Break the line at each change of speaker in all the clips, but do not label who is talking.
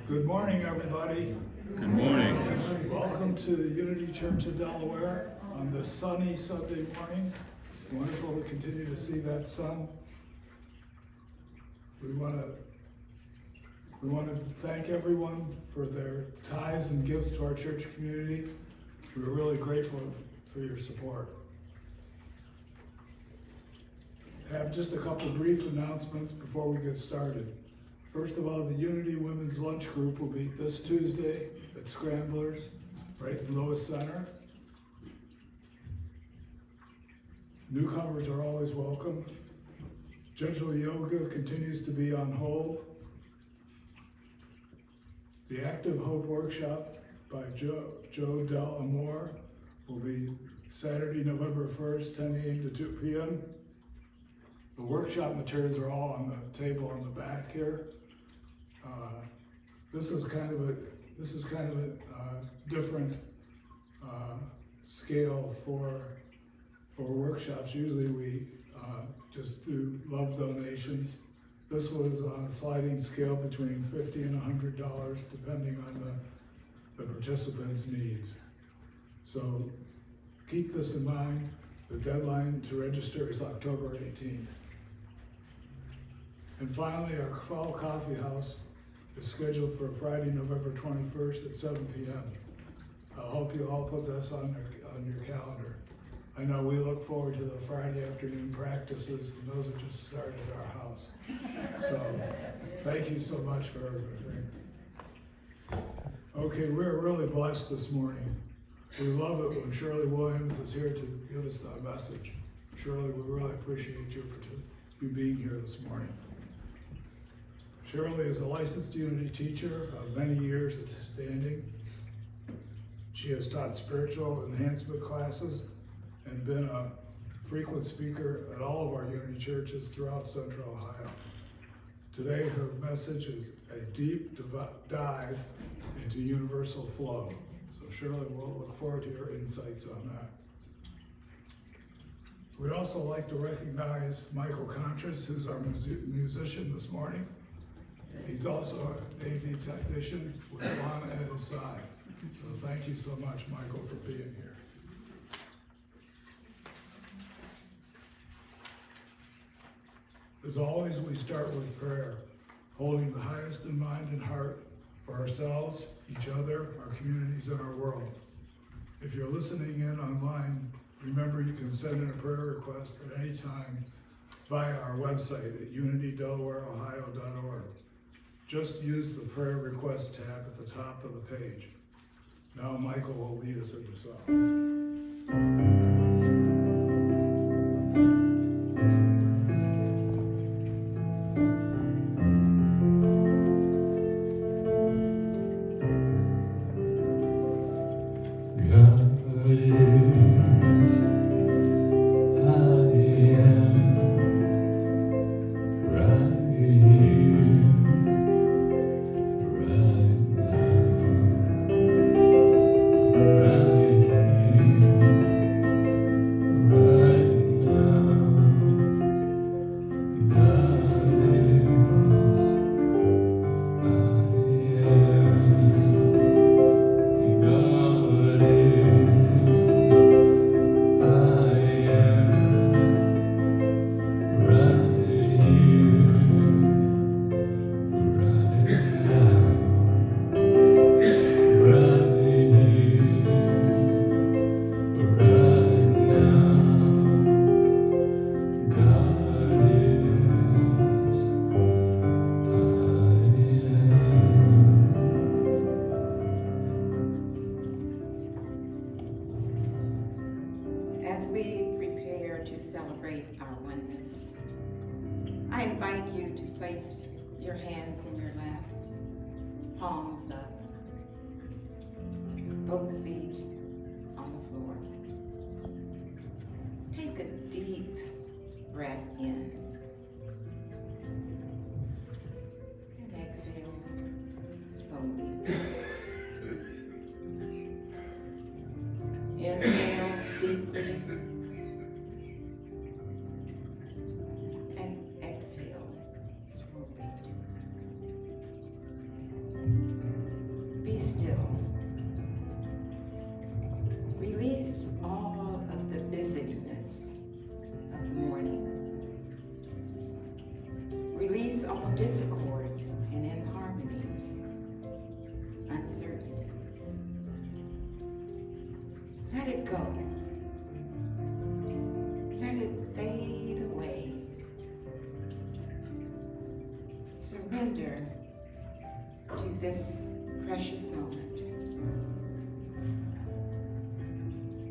Good morning, everybody.
Good morning.
Welcome to the Unity Church of Delaware on this sunny Sunday morning. It's wonderful to continue to see that sun. We want to thank everyone for their tithes and gifts to our church community. We're really grateful for your support. I have just a couple brief announcements before we get started. First of all, the Unity Women's Lunch Group will meet this Tuesday at Scramblers, right in Lewis Center. Newcomers are always welcome. Gentle Yoga continues to be on hold. The Active Hope Workshop by Joe Del Amor will be Saturday, November 1st, 10 a.m. to 2 p.m. The workshop materials are all on the table on the back here. This is kind of a different scale for workshops. Usually we just do love donations. This was on a sliding scale between $50 and $100, depending on the participants' needs. So keep this in mind. The deadline to register is October 18th. And finally, our fall coffee house is scheduled for Friday, November 21st at 7 p.m. I hope you all put this on your calendar. I know we look forward to the Friday afternoon practices, and those are just started at our house. So thank you so much for everything. Okay, we're really blessed this morning. We love it when Shirley Williams is here to give us that message. Shirley, we really appreciate you being here this morning. Shirley is a licensed Unity teacher of many years at standing. She has taught spiritual enhancement classes and been a frequent speaker at all of our Unity churches throughout Central Ohio. Today, her message is a deep dive into universal flow. So Shirley, we'll look forward to your insights on that. We'd also like to recognize Michael Contras, who's our musician this morning. He's also an AV technician with Lana at his side. So thank you so much, Michael, for being here. As always, we start with prayer, holding the highest in mind and heart for ourselves, each other, our communities, and our world. If you're listening in online, remember you can send in a prayer request at any time via our website at unitydelawareohio.org. Just use the prayer request tab at the top of the page. Now Michael will lead us into song.
I invite you to place your hands in your lap, palms up, both feet on the floor. Take a deep breath in and exhale slowly. Inhale deeply. And exhale slowly. discord and inharmonies, uncertainties. Let it go. Let it fade away. Surrender to this precious moment.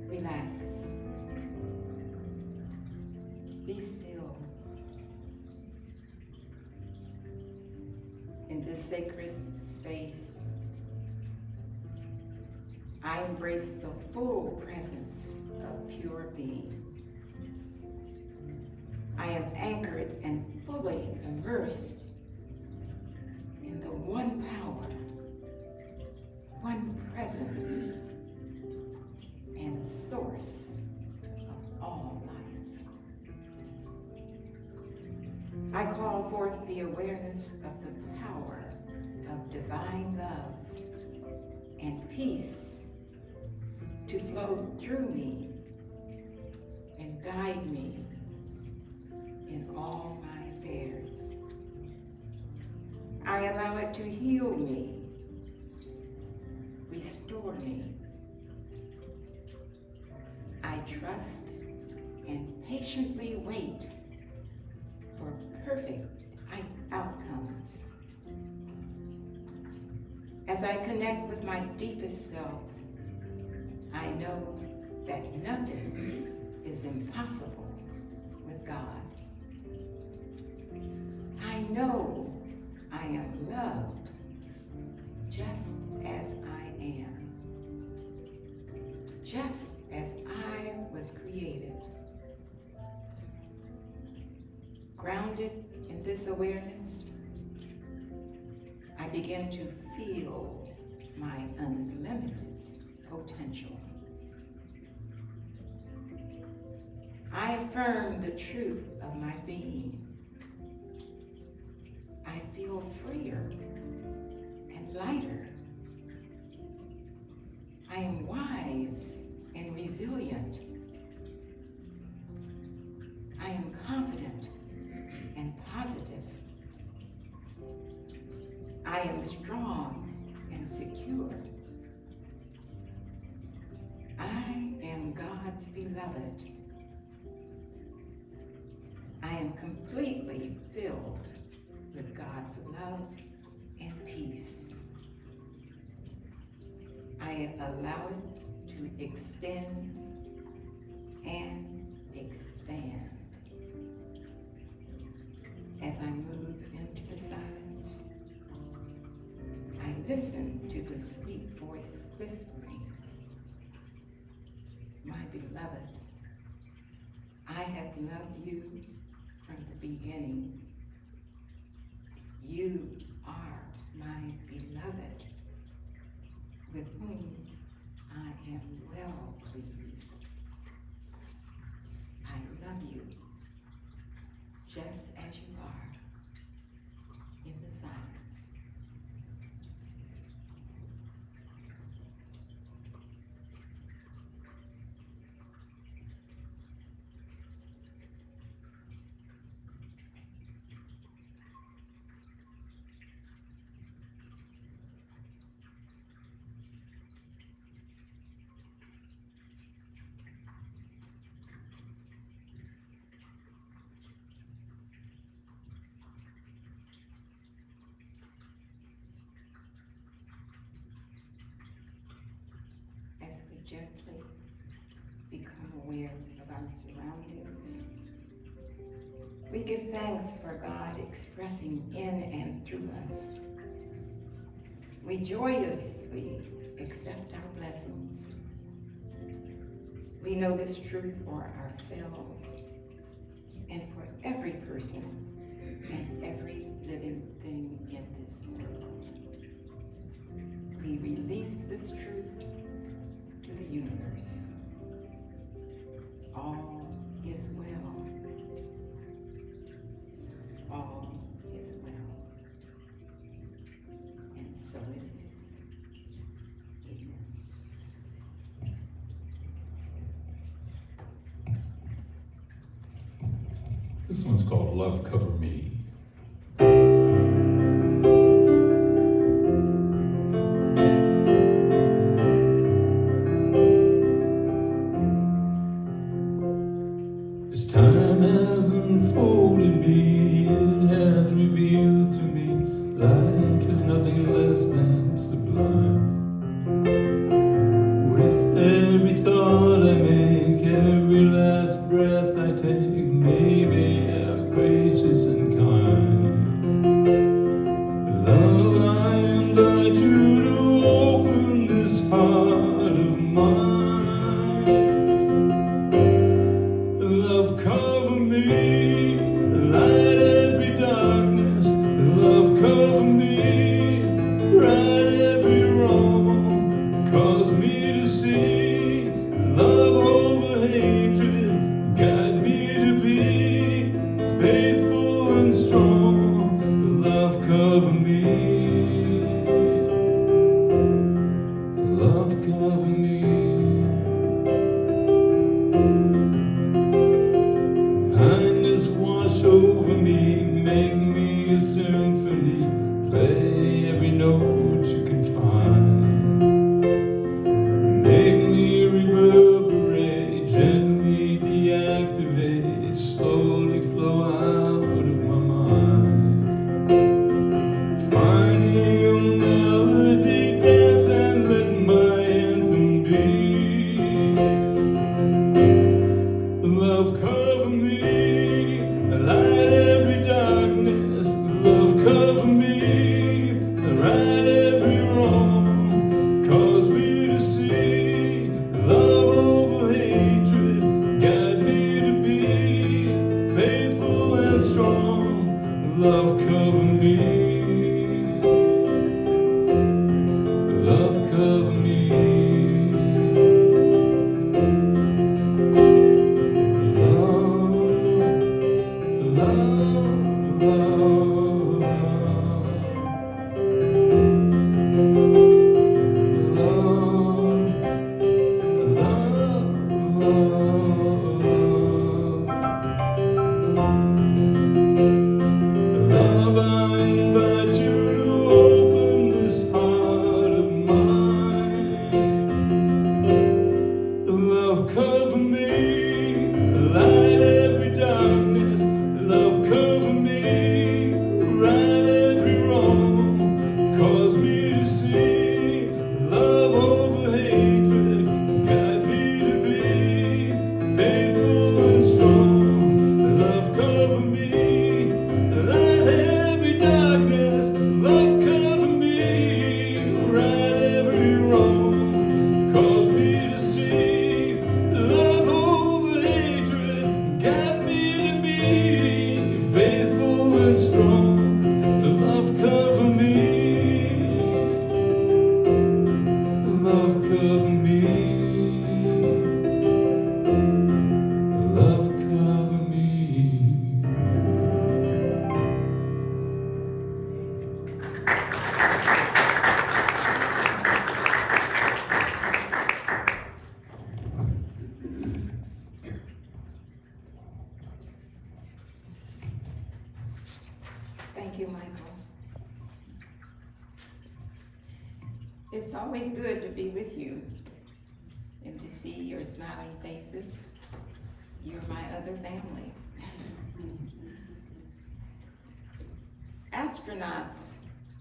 Relax. Be still. In this sacred space, I embrace the full presence of pure being. I am anchored and fully immersed in the one power, one presence, and source of all life. I call forth the awareness of the power of divine love and peace to flow through me and guide me in all my affairs. I allow it to heal me, restore me. I trust and patiently wait for perfect outcomes. As I connect with my deepest self, I know that nothing is impossible with God. I know I am loved just as I am, just as I was created. Grounded in this awareness, I begin to feel my unlimited potential. I affirm the truth of my being. I feel freer and lighter. I am wise and resilient. I am confident and positive. I am strong and secure. I am God's beloved. I am completely filled with God's love and peace. I allow it to extend and expand. As I move into the silence, I listen to the sweet voice whispering, "My beloved, I have loved you from the beginning. You are my beloved, with whom I am well pleased. I love you just as you are," in the silence. As we gently become aware of our surroundings, we give thanks for God expressing in and through us. We joyously accept our blessings. We know this truth for ourselves and for every person and every living thing in this world. We release this truth to the universe. All is well. All is well. And so it is. Amen.
This one's called Love Cover Me.
cover me. Love cover me. Love, I invite you to open this heart of mine. Love, cover me, light every darkness. Love, cover me, right every wrong. Cause me to see love over hatred. Guide me to be faithful and strong. Love, cover me. Light every darkness, love cover me, right every wrong, cause me to see, love over hatred, guide me to be faithful and strong, love cover me, love cover me, love cover me.
Thank you, Michael. It's always good to be with you and to see your smiling faces. You're my other family. Astronauts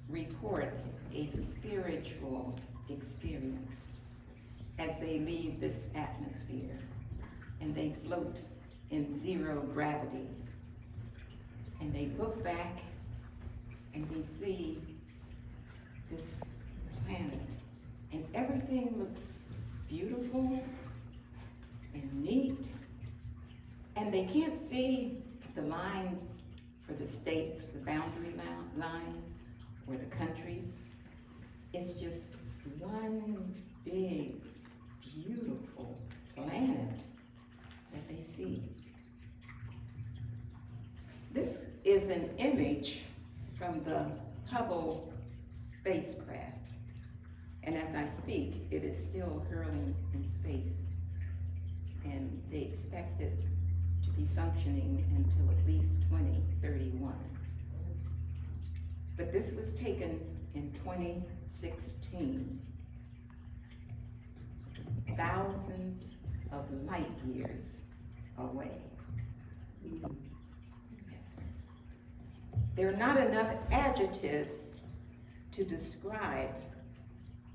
report a spiritual experience as they leave this atmosphere and they float in zero gravity. And they look back and they see this planet and everything looks beautiful and neat, and they can't see the lines for the states, the boundary lines, or the countries. It's just one big, beautiful planet that they see. This is an image from the Hubble spacecraft. And as I speak, it is still hurling in space. And they expect it to be functioning until at least 2031. But this was taken in 2016. Thousands of light years away. Yes. There are not enough adjectives to describe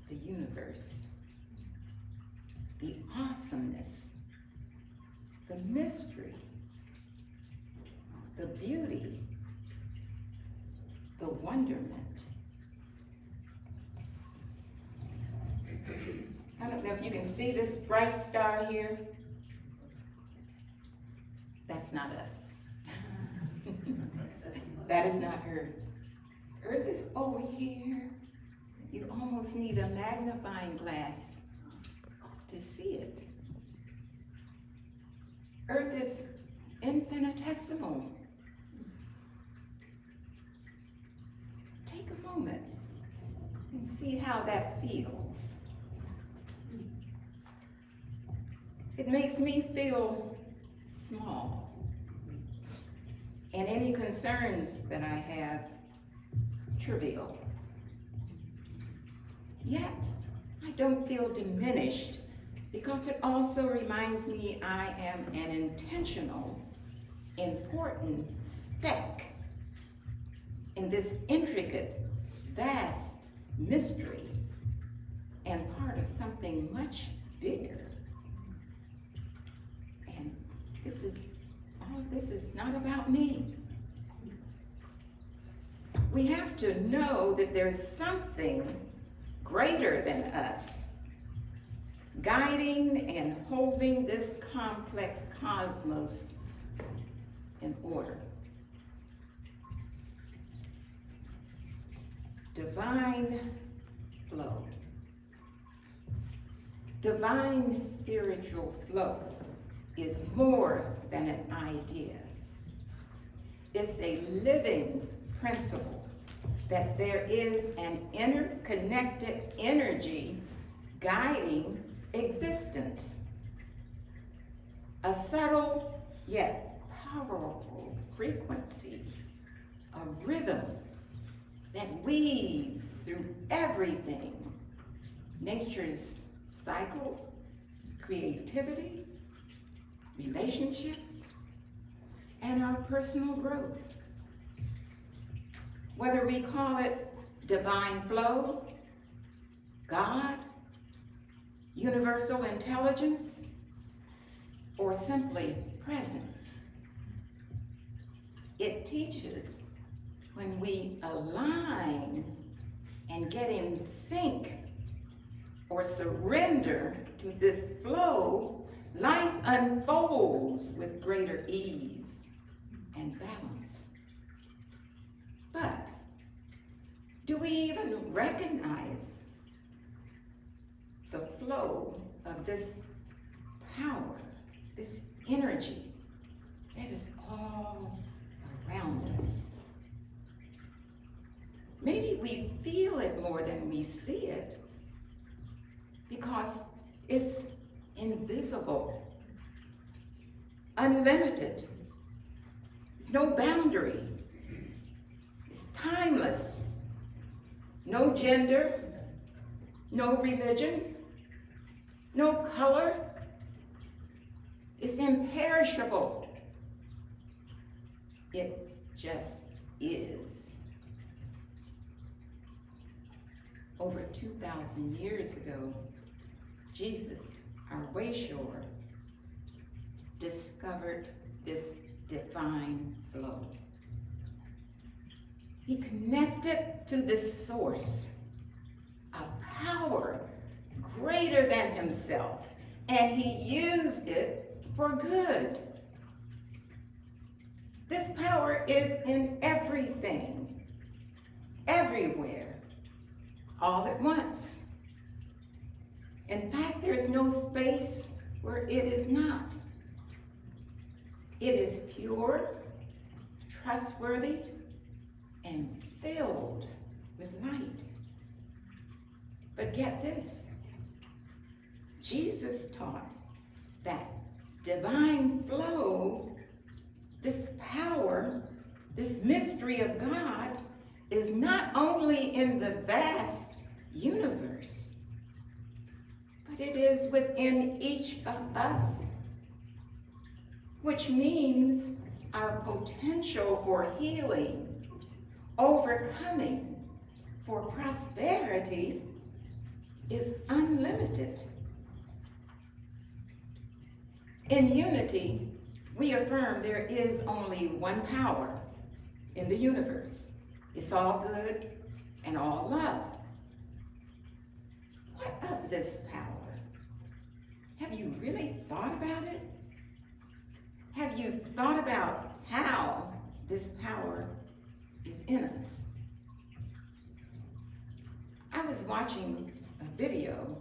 the universe, the awesomeness, the mystery, the beauty, the wonderment. I don't know if you can see this bright star here. That's not us. That is not Earth. Earth is over here. You almost need a magnifying glass to see it. Earth is infinitesimal. Take a moment and see how that feels. It makes me feel small. And any concerns that I have, trivial. Yet, I don't feel diminished because it also reminds me I am an intentional, important speck in this intricate, vast mystery and part of something much bigger. And all of this is not about me. We have to know that there's something greater than us, guiding and holding this complex cosmos in order. divine flow. Divine spiritual flow is more than an idea. It's a living principle that there is an interconnected energy guiding existence. A subtle yet powerful frequency, a rhythm that weaves through everything. Nature's cycle, creativity, relationships, and our personal growth. Whether we call it divine flow, God, universal intelligence, or simply presence, it teaches when we align and get in sync or surrender to this flow, life unfolds with greater ease and balance. But do we even recognize the flow of this power, this energy that is all around us? Maybe we feel it more than we see it because it's invisible, unlimited. There's no boundary. It's timeless. No gender, no religion, no color. It's imperishable. It just is. Over 2,000 years ago, Jesus, our wayshore, discovered this divine flow. He connected to this source, a power greater than himself, and he used it for good. This power is in everything, everywhere, all at once. In fact, there is no space where it is not. It is pure, trustworthy, and filled with light. But get this, Jesus taught that divine flow, this power, this mystery of God, is not only in the vast universe, but it is within each of us, which means our potential for healing, overcoming, for prosperity is unlimited. In unity, we affirm there is only one power in the universe. It's all good and all love. What of this power? Have you really thought about it? Have you thought about how this power is in us? I was watching a video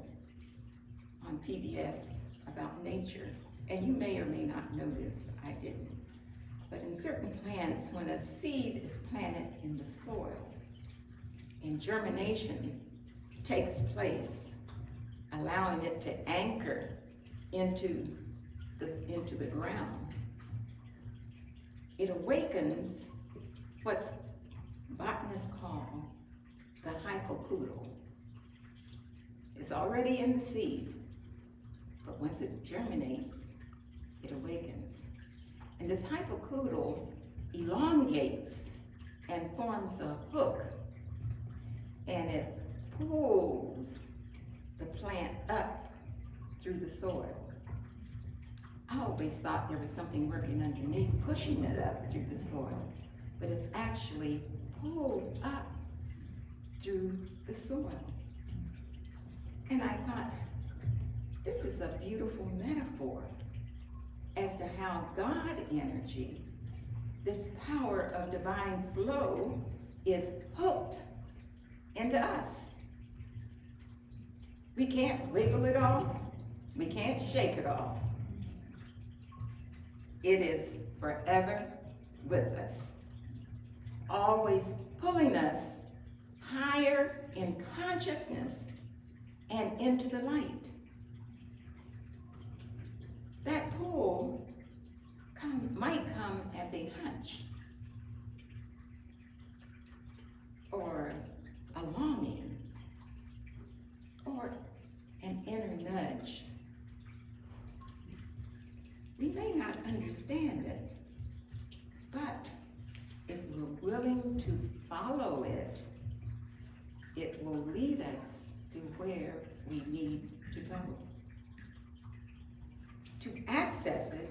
on PBS about nature, and you may or may not know this, I didn't. But in certain plants, when a seed is planted in the soil and germination takes place, allowing it to anchor into the ground, it awakens what's botanists call the hypocoodle. It's already in the seed, but once it germinates, it awakens. And this hypocoodle elongates and forms a hook, and it pulls the plant up through the soil. I always thought there was something working underneath, pushing it up through the soil, but it's actually pulled up through the soil. And I thought, this is a beautiful metaphor as to how God energy, this power of divine flow, is hooked into us. We can't wiggle it off. We can't shake it off. It is forever with us, always pulling us higher in consciousness and into the light. That pull might come as a hunch or a longing or an inner nudge. We may not understand it, but if we're willing to follow it, it will lead us to where we need to go. To access it,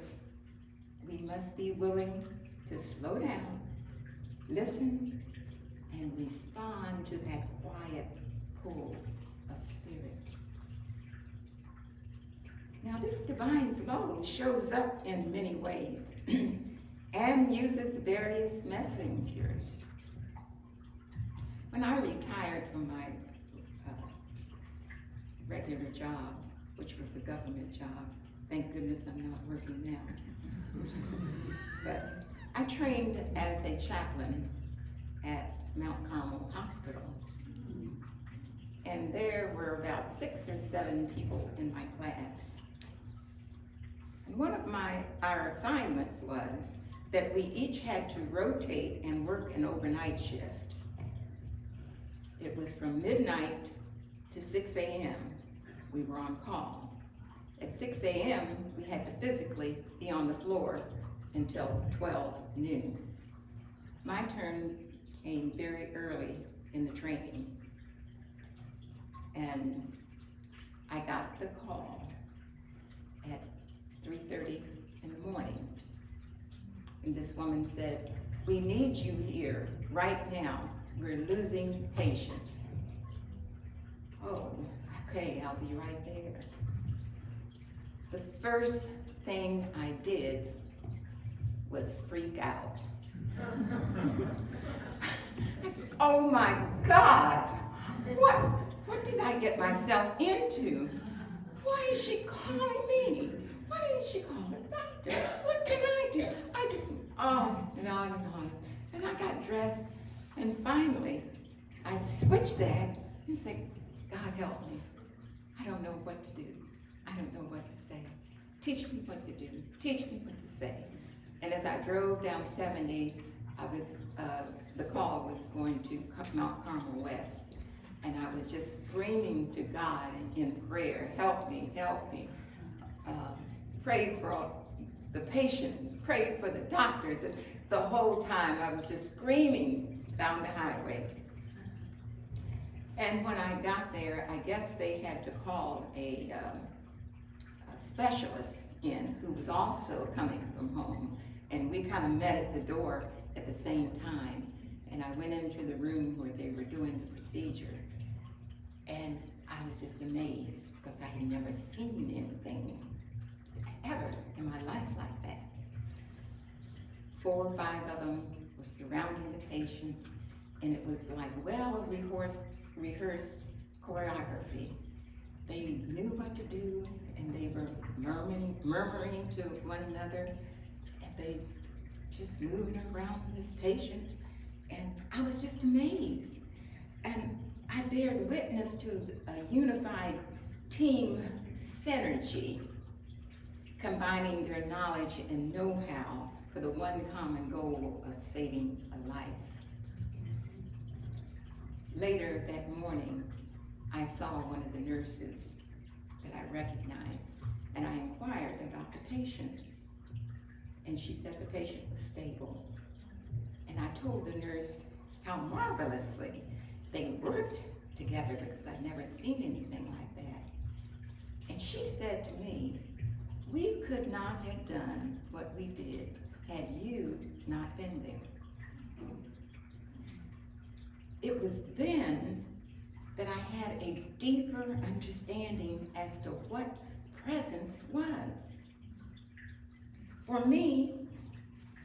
we must be willing to slow down, listen, and respond to that quiet pull of spirit. Now, this divine flow shows up in many ways and uses various messengers. When I retired from my regular job, which was a government job, thank goodness I'm not working now, but I trained as a chaplain at Mount Carmel Hospital. And there were about 6 or 7 people in my class. And one of our assignments was that we each had to rotate and work an overnight shift. It was from midnight to 6 a.m. we were on call. At 6 a.m. we had to physically be on the floor until 12 noon. My turn came very early in the training, and I got the call at 3:30 in the morning. And this woman said, "We need you here right now. We're losing patient." Oh, okay, I'll be right there. The first thing I did was freak out. I said, "Oh my God, what did I get myself into? Why is she calling me? Why didn't she call the doctor? What can I do?" I just, on and on and on. And I got dressed, and finally, I switched that and said, "God help me. I don't know what to do. I don't know what to say. Teach me what to do. Teach me what to say." And as I drove down 70, the call was going to Mount Carmel West. And I was just screaming to God in prayer, "Help me, help me." Prayed for the patient, prayed for the doctors. And the whole time I was just screaming down the highway. And when I got there, I guess they had to call a specialist in who was also coming from home. And we kind of met at the door at the same time. And I went into the room where they were doing the procedure. And I was just amazed because I had never seen anything ever in my life like that. 4 or 5 of them were surrounding the patient, and it was like rehearsed choreography. They knew what to do, and they were murmuring to one another, and they just moving around this patient, and I was just amazed. And I bear witness to a unified team synergy, combining their knowledge and know-how for the one common goal of saving a life. Later that morning, I saw one of the nurses that I recognized, and I inquired about the patient. And she said the patient was stable. And I told the nurse how marvelously they worked together because I'd never seen anything like that. And she said to me, "We could not have done what we did had you not been there." It was then that I had a deeper understanding as to what presence was. For me,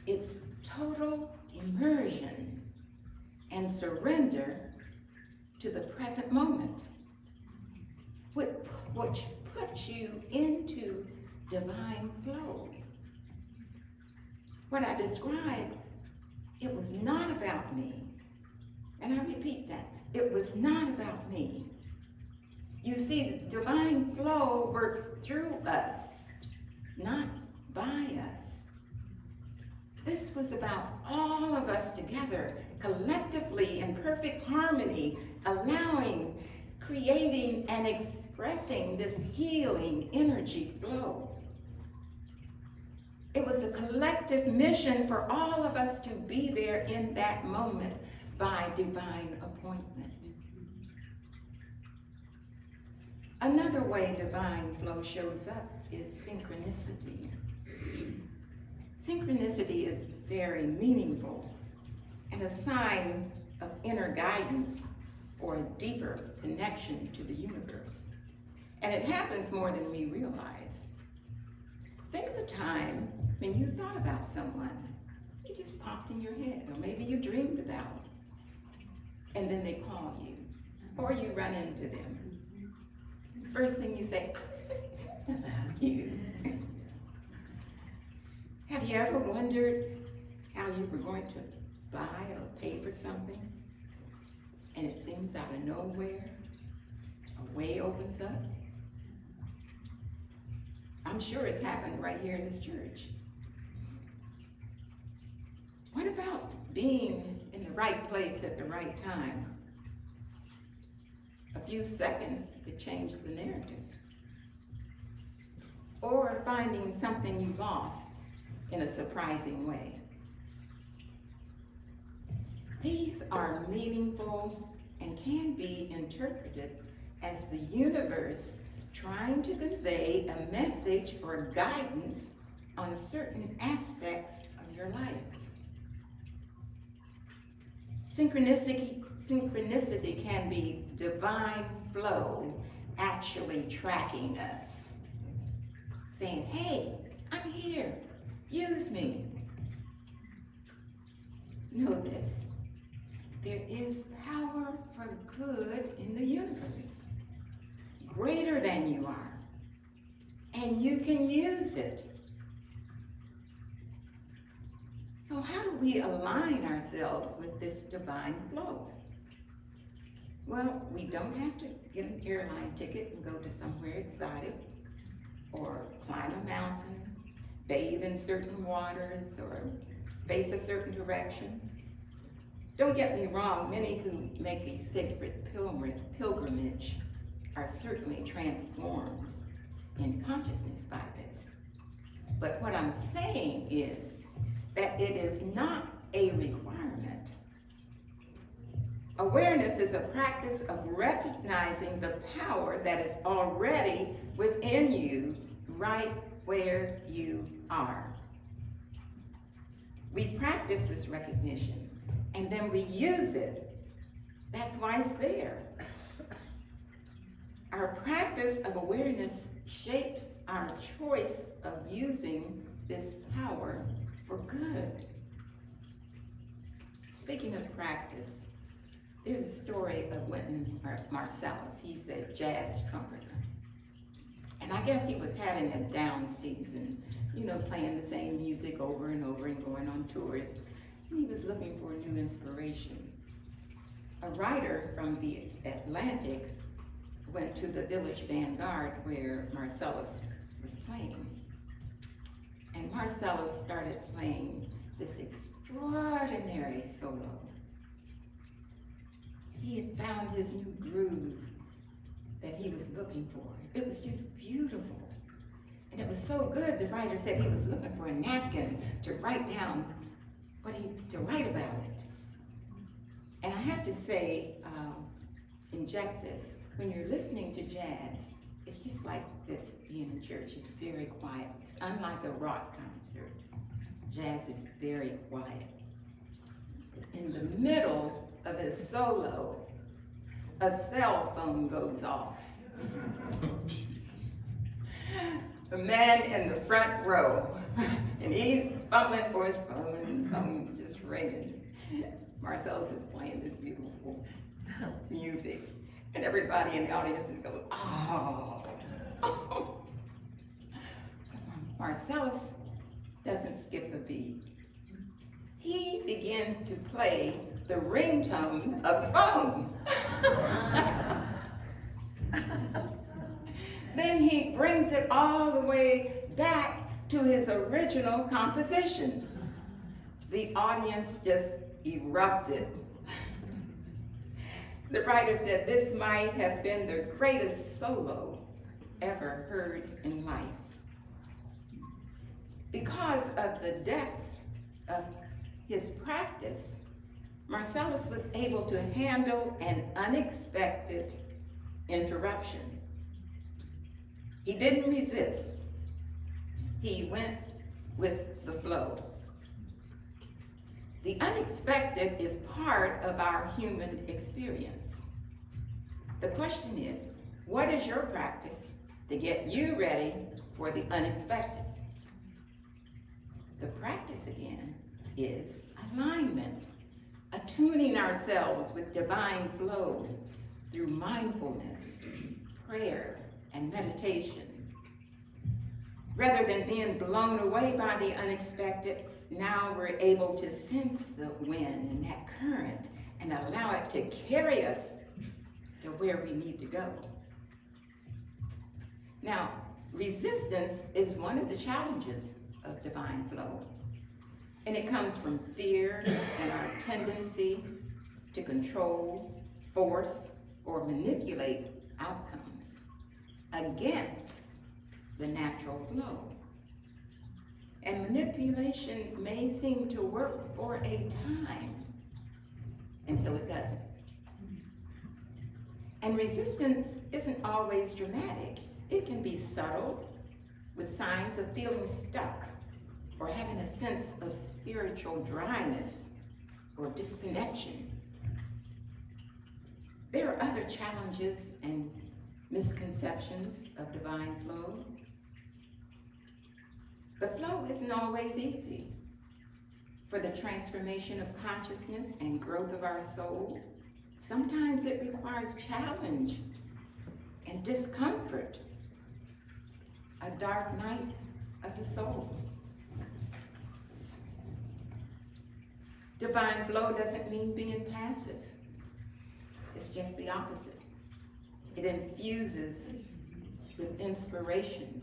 it's total immersion and surrender to the present moment, which puts you into divine flow. What I described, it was not about me. And I repeat that, it was not about me. You see, divine flow works through us, not by us. This was about all of us together, collectively in perfect harmony, allowing, creating, and expressing this healing energy flow. It was a collective mission for all of us to be there in that moment by divine appointment. Another way divine flow shows up is synchronicity. Synchronicity is very meaningful and a sign of inner guidance or a deeper connection to the universe. And it happens more than we realize. Think of a time when you thought about someone. It just popped in your head, or maybe you dreamed about it, and then they call you, or you run into them. First thing you say, I was just thinking about you. Have you ever wondered how you were going to buy or pay for something, and it seems out of nowhere, a way opens up? I'm sure it's happened right here in this church. What about being in the right place at the right time? A few seconds could change the narrative. Or finding something you lost in a surprising way. These are meaningful and can be interpreted as the universe trying to convey a message or guidance on certain aspects of your life. Synchronicity can be divine flow actually tracking us, saying, hey, I'm here, use me. Know this, there is power for good in the universe, greater than you are, and you can use it. So how do we align ourselves with this divine flow? Well, we don't have to get an airline ticket and go to somewhere exotic, or climb a mountain, bathe in certain waters, or face a certain direction. Don't get me wrong, many who make a sacred pilgrimage are certainly transformed in consciousness by this. But what I'm saying is that it is not a requirement. Awareness is a practice of recognizing the power that is already within you, right where you are. We practice this recognition, and then we use it. That's why it's there. Our practice of awareness shapes our choice of using this power for good. Speaking of practice, there's a story of Wynton Marsalis. He's a jazz trumpeter. And I guess he was having a down season, you know, playing the same music over and over and going on tours. And he was looking for a new inspiration. A writer from the Atlantic went to the Village Vanguard where Marsalis was playing. And Marsalis started playing this extraordinary solo. He had found his new groove that he was looking for. It was just beautiful. And it was so good, the writer said he was looking for a napkin to write down to write about it. And I have to say, inject this, when you're listening to jazz, it's just like this being in church. It's very quiet. It's unlike a rock concert. Jazz is very quiet. In the middle of his solo, a cell phone goes off. The man in the front row, and he's fumbling for his phone, and the phone's just ringing. Marsalis is playing this beautiful music. everybody in the audience is going, oh. Marcellus doesn't skip a beat. He begins to play the ringtone of the phone. Then he brings it all the way back to his original composition. The audience just erupted. The writer said this might have been the greatest solo ever heard in life. Because of the depth of his practice, Marcellus was able to handle an unexpected interruption. He didn't resist. He went with the flow. The unexpected is part of our human experience. The question is, what is your practice to get you ready for the unexpected? The practice again is alignment, attuning ourselves with divine flow through mindfulness, prayer, and meditation. Rather than being blown away by the unexpected, now we're able to sense the wind and that current and allow it to carry us to where we need to go. Now, resistance is one of the challenges of divine flow. And it comes from fear and our tendency to control, force, or manipulate outcomes against the natural flow. And manipulation may seem to work for a time until it doesn't. And resistance isn't always dramatic. It can be subtle, with signs of feeling stuck or having a sense of spiritual dryness or disconnection. There are other challenges and misconceptions of divine flow. The flow isn't always easy. For the transformation of consciousness and growth of our soul, sometimes it requires challenge and discomfort, a dark night of the soul. Divine flow doesn't mean being passive. It's just the opposite. It infuses with inspiration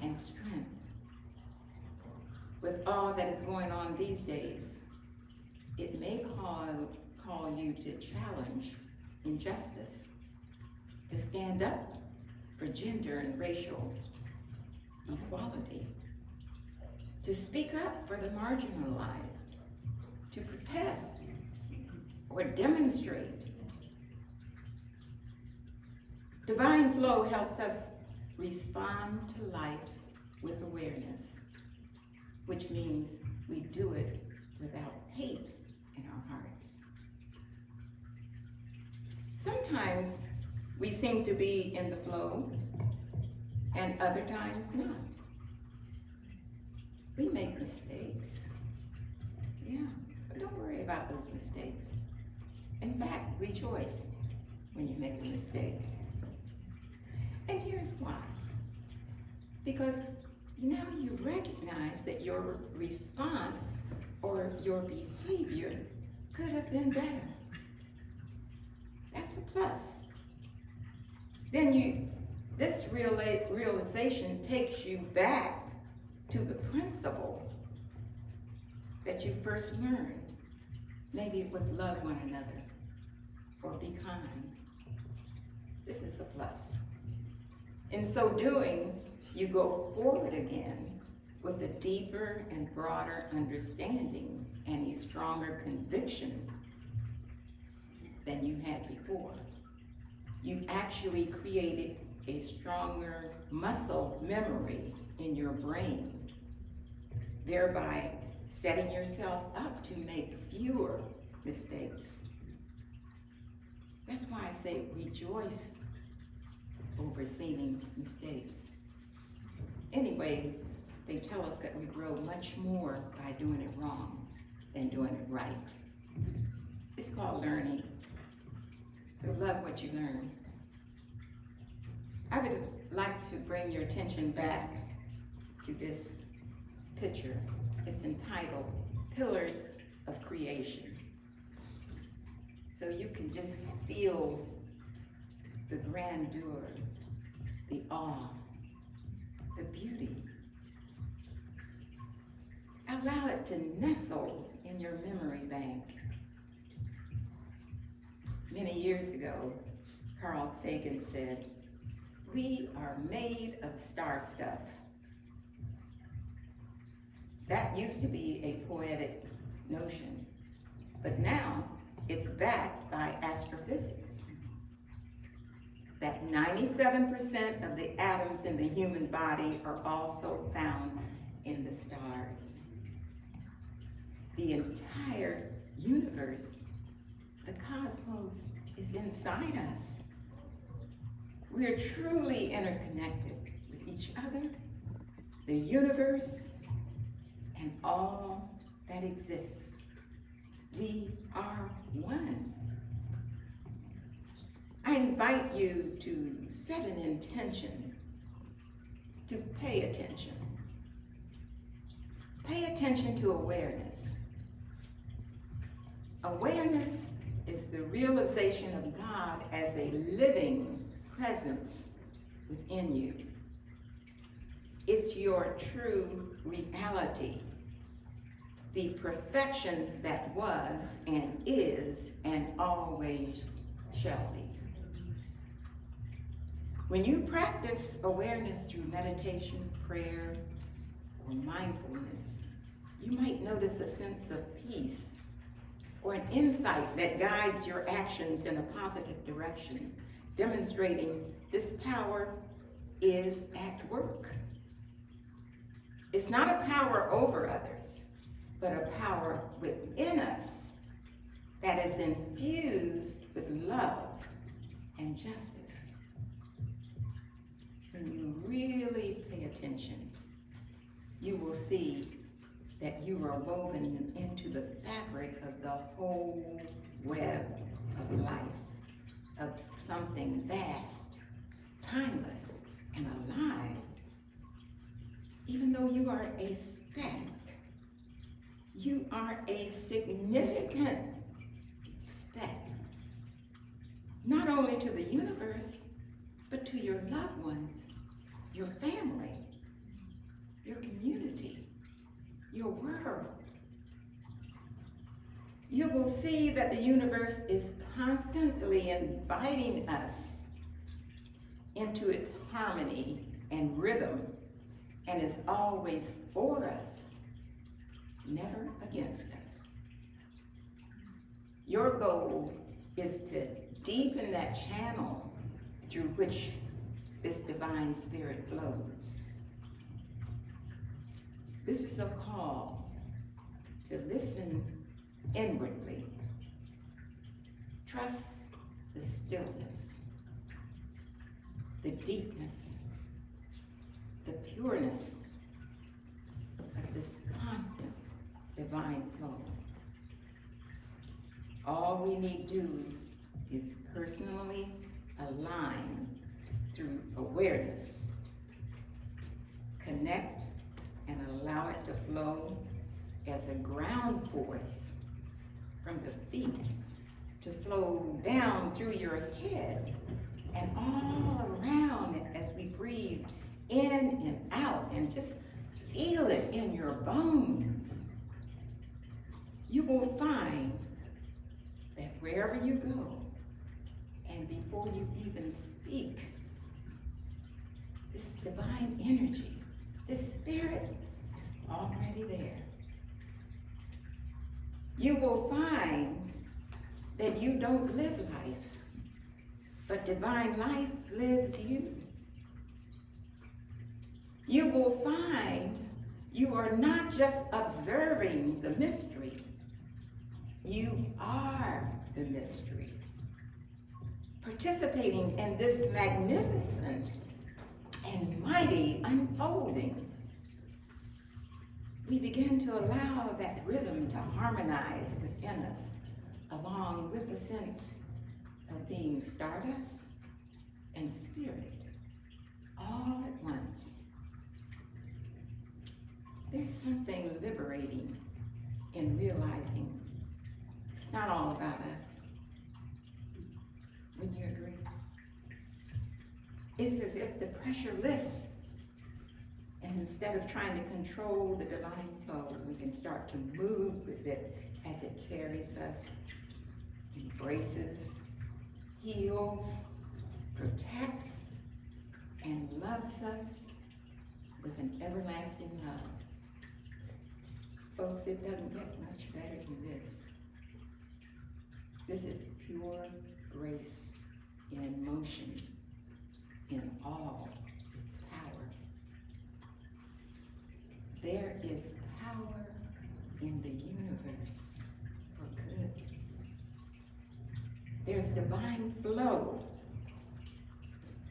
and strength. With all that is going on these days, it may call you to challenge injustice, to stand up for gender and racial equality, to speak up for the marginalized, to protest or demonstrate. Divine flow helps us respond to life with awareness, which means we do it without hate in our hearts. Sometimes we seem to be in the flow, and other times not. We make mistakes. Yeah, but don't worry about those mistakes. In fact, rejoice when you make a mistake. And here's why. Because now you recognize that your response or your behavior could have been better. That's a plus. Then this realization takes you back to the principle that you first learned. Maybe it was love one another or be kind. This is a plus. In so doing, you go forward again with a deeper and broader understanding and a stronger conviction than you had before. You've actually created a stronger muscle memory in your brain, thereby setting yourself up to make fewer mistakes. That's why I say rejoice over seeming mistakes. Anyway, they tell us that we grow much more by doing it wrong than doing it right. It's called learning. So love what you learn. I would like to bring your attention back to this picture. It's entitled Pillars of Creation. So you can just feel the grandeur, the awe, the beauty. Allow it to nestle in your memory bank. Many years ago, Carl Sagan said, "We are made of star stuff." That used to be a poetic notion, but now it's backed by astrophysics. That 97% of the atoms in the human body are also found in the stars. The entire universe, the cosmos, is inside us. We are truly interconnected with each other, the universe, and all that exists. We are one. I invite you to set an intention to pay attention. Pay attention to awareness. Awareness is the realization of God as a living presence within you. It's your true reality, the perfection that was and is and always shall be. When you practice awareness through meditation, prayer, or mindfulness, you might notice a sense of peace or an insight that guides your actions in a positive direction, demonstrating this power is at work. It's not a power over others, but a power within us that is infused with love and justice. When you really pay attention, you will see that you are woven into the fabric of the whole web of life, of something vast, timeless, and alive. Even though you are a speck, you are a significant speck, not only to the universe, but to your loved ones, your family, your community, your world. You will see that the universe is constantly inviting us into its harmony and rhythm, and is always for us, never against us. Your goal is to deepen that channel through which this divine spirit flows. This is a call to listen inwardly. Trust the stillness, the deepness, the pureness of this constant divine flow. All we need do is personally align through awareness, connect, and allow it to flow as a ground force from the feet to flow down through your head and all around it as we breathe in and out, and just feel it in your bones. You will find that wherever you go, and before you even speak, this divine energy, this spirit is already there. You will find that you don't live life, but divine life lives you. You will find you are not just observing the mystery, you are the mystery. Participating in this magnificent and mighty unfolding, we begin to allow that rhythm to harmonize within us, along with a sense of being stardust and spirit all at once. There's something liberating in realizing it's not all about us. Wouldn't you agree? It's as if the pressure lifts, and instead of trying to control the divine flow, we can start to move with it as it carries us, embraces, heals, protects, and loves us with an everlasting love. Folks, it doesn't get much better than this. This is pure grace in motion, in all its power. There is power in the universe for good. There's divine flow,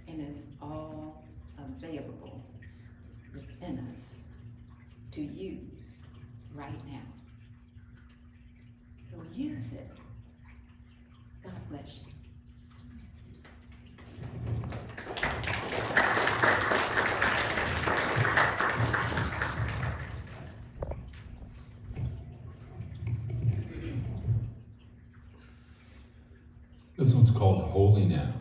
and it's all available within us to use right now. So use it. God bless you.
This one's called Holy Now.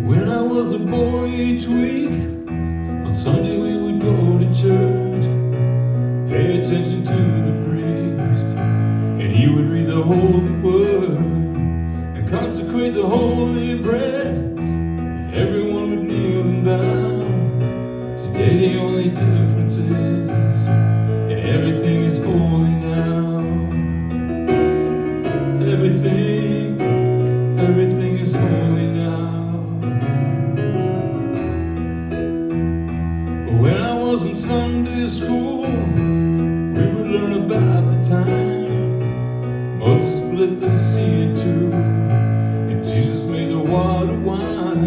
When I was a boy each week, on Sunday we would go to church, pay attention to the priest, and he would read the holy word and consecrate the holy bread. Everyone would kneel and bow. Today the only difference is everything is holy now. Everything is holy now. When I was in Sunday school, we would learn about the time Moses split the sea in two, and Jesus made the water wine.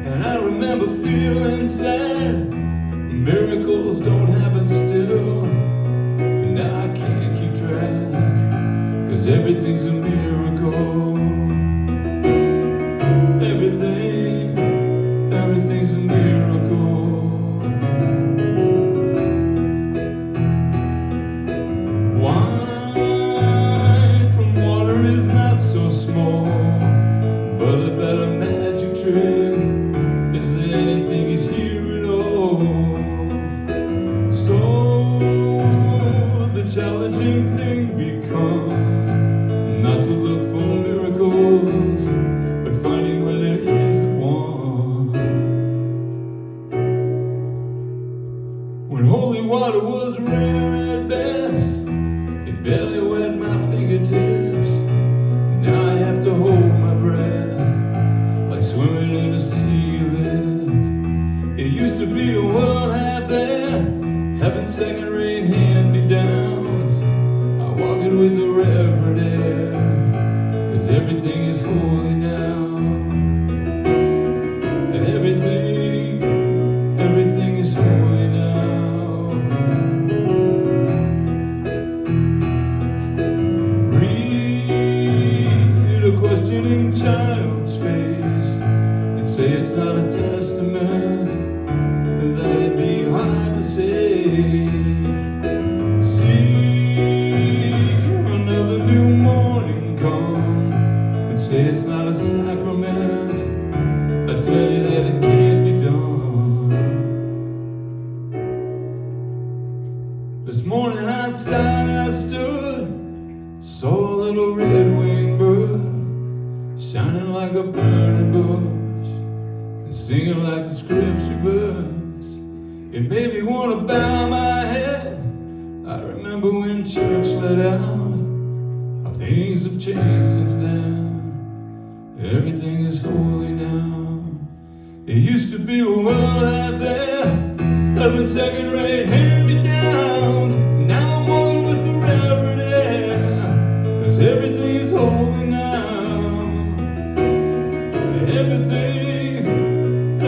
And I remember feeling sad. Miracles don't happen still, and now I can't keep track, 'cause everything's a miracle. Everything's a miracle. Wine from water is not so small, but a better magic trick is that anything is here at all. So the challenging thing becomes not to look for miracles, but finding where there isn't one. When holy water was rare at best, it barely wet my fingertips. Now I have to hold my breath, like swimming in a sea of it. It used to be a world out there, having second-rate hand-me-downs. I walk it with the reverent air, 'cause everything is holy now. Everything is holy now. Read a questioning child's face and say it's not a testament, that it'd be hard to say. See another new morning come and say it's not a sacrament. I tell you that it can't be done. This morning outside I stood, saw a little red-winged bird shining like a burning bush and singing like a scripture verse. It made me want to bow my head. I remember when church let out. How things have changed since then. Everything is holy now. It used to be a world out there, having second-rate hand-me-downs. Now I'm walking with the reverend air, 'cause everything is holy now.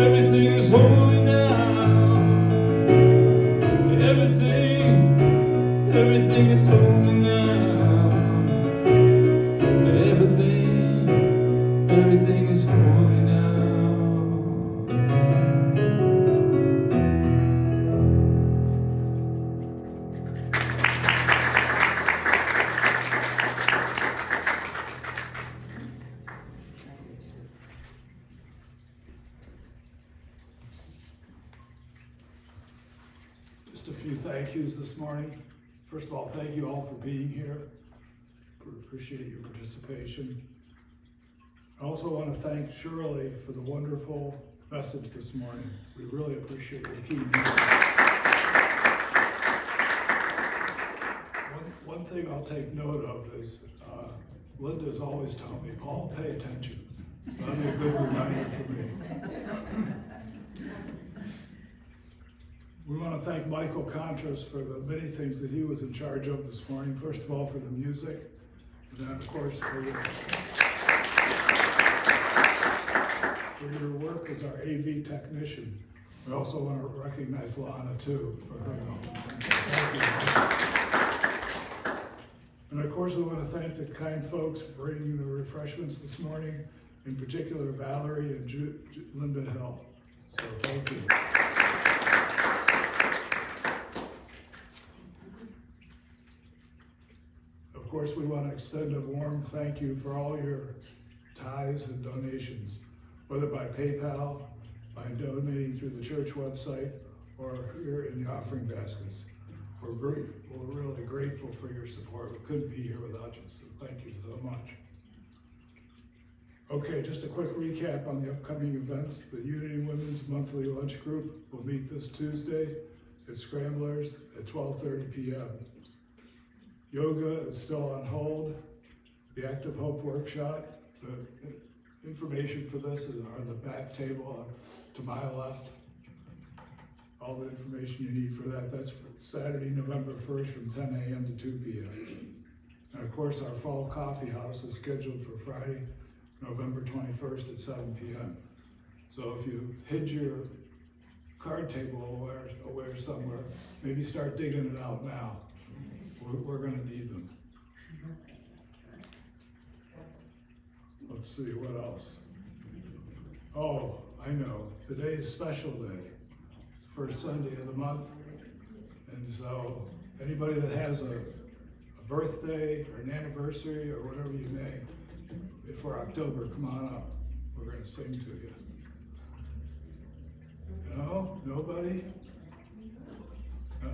Everything is holy now. Everything
thank yous this morning. First of all, thank you all for being here. We appreciate your participation. I also want to thank Shirley for the wonderful message this morning. We really appreciate your key music. One thing I'll take note of is Linda's always telling me, Paul, pay attention. So that'll be a good reminder for me. We want to thank Michael Contras for the many things that he was in charge of this morning. First of all, for the music, and then of course for your work as our AV technician. We also want to recognize Lana too for her help. Thank you. And of course, we want to thank the kind folks bringing the refreshments this morning, in particular Valerie and Linda Hill. So thank you. Of course, we want to extend a warm thank you for all your tithes and donations, whether by PayPal, by donating through the church website, or here in the offering baskets. We're really grateful for your support. We couldn't be here without you, so thank you so much. Okay, just a quick recap on the upcoming events. The Unity Women's Monthly Lunch Group will meet this Tuesday at Scramblers at 12:30 p.m. Yoga is still on hold. The Active Hope Workshop, the information for this is on the back table to my left. All the information you need for that. That's for Saturday, November 1st from 10 a.m. to 2 p.m. And of course, our Fall Coffee House is scheduled for Friday, November 21st at 7 p.m. So if you hid your card table away somewhere, maybe start digging it out now. We're going to need them. Let's see, what else? Oh, I know. Today is special day. First Sunday of the month. And so anybody that has a birthday or an anniversary or whatever you may, before October, come on up. We're going to sing to you. No? Nobody?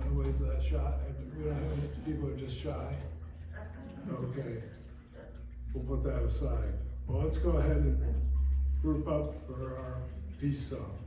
Nobody's that shy? We don't have any people who are just shy? Okay. We'll put that aside. Well, let's go ahead and group up for our peace song.